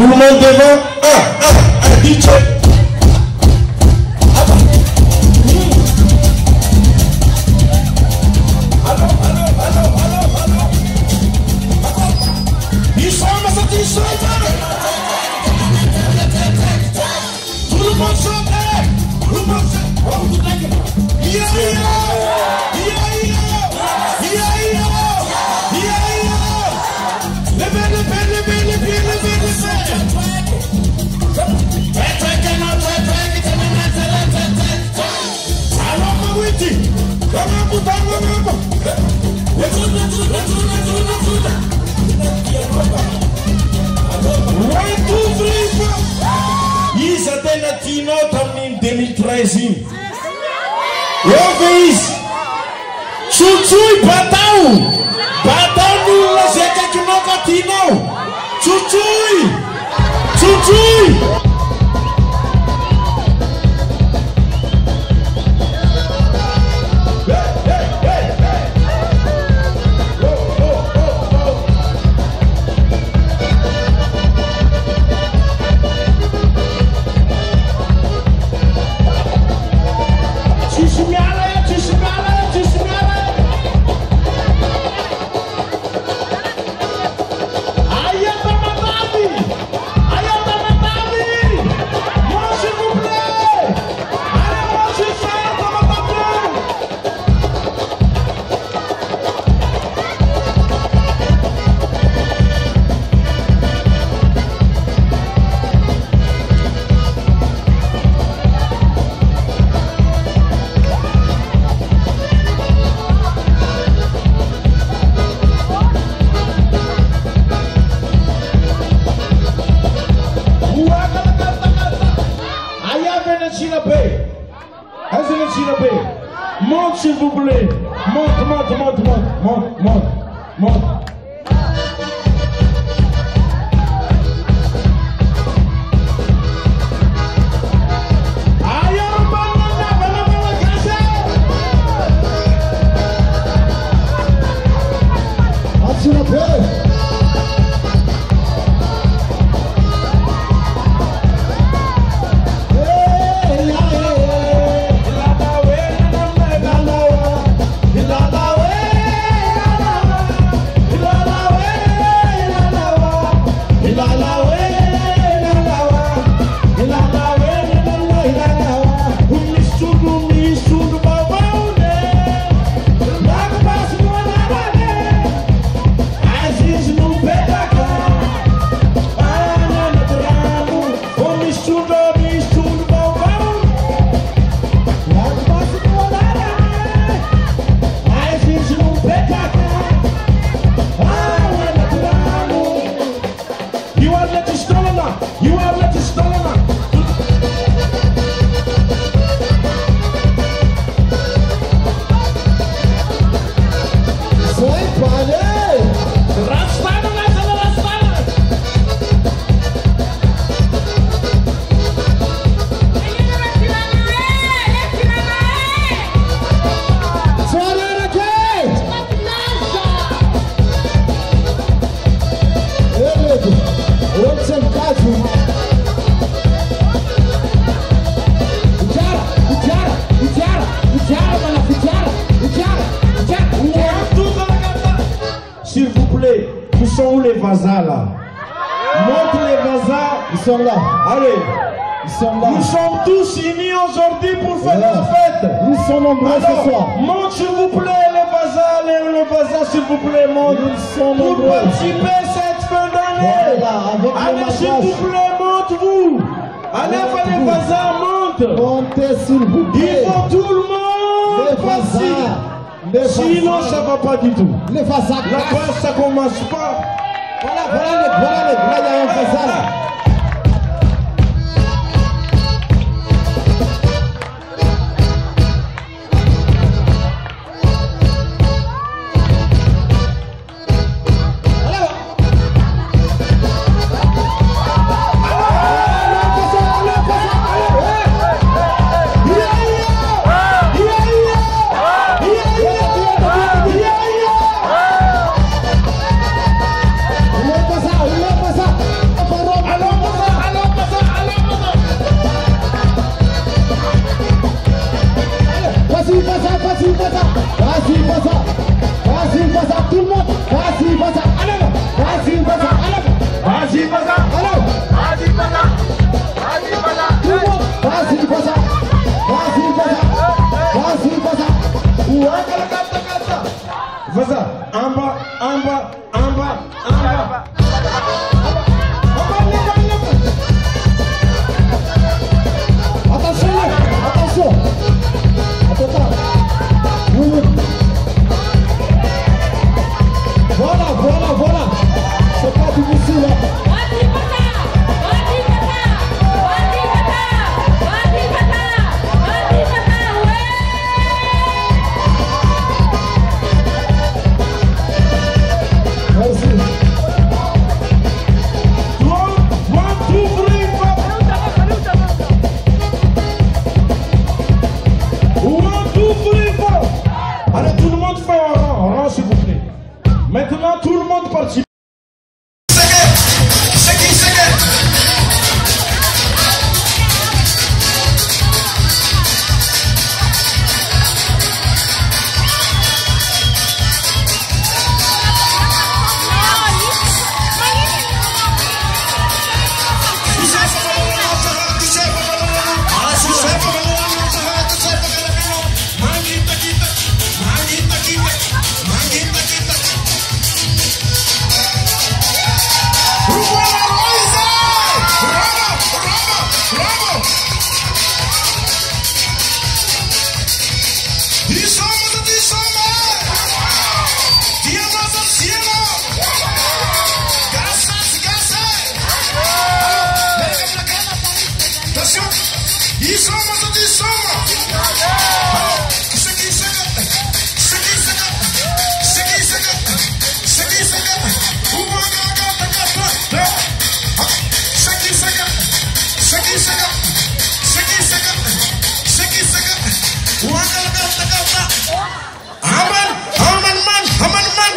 Tout le monde devant. Un DJ. Latino en 2013. Eu fiz Chuchui Batau. Batau no Lazeca que não latino. Chuchui. Chuchui. Monte, s'il vous plaît. Monte. S'il vous plaît, où sont où les vasas là? Montre les vasas. Ils sont là. Allez. Ils sont là. Nous sommes tous unis aujourd'hui pour faire la fête. Nous sommes nombreux ce soir. Montre s'il vous plaît les vasas, les vasas s'il vous plaît, montre. Nous sommes pour nombreux. participer à cette fin d'année. Voilà, allez s'il vous plaît, montre-vous. Allez, les vasas, monte. Montez s'il vous plaît. Il faut tout le monde passer. Sinon ça va pas du tout. Les vasas. La base ça commence pas. Voilà, là il y a un vasas. Alors Aman man.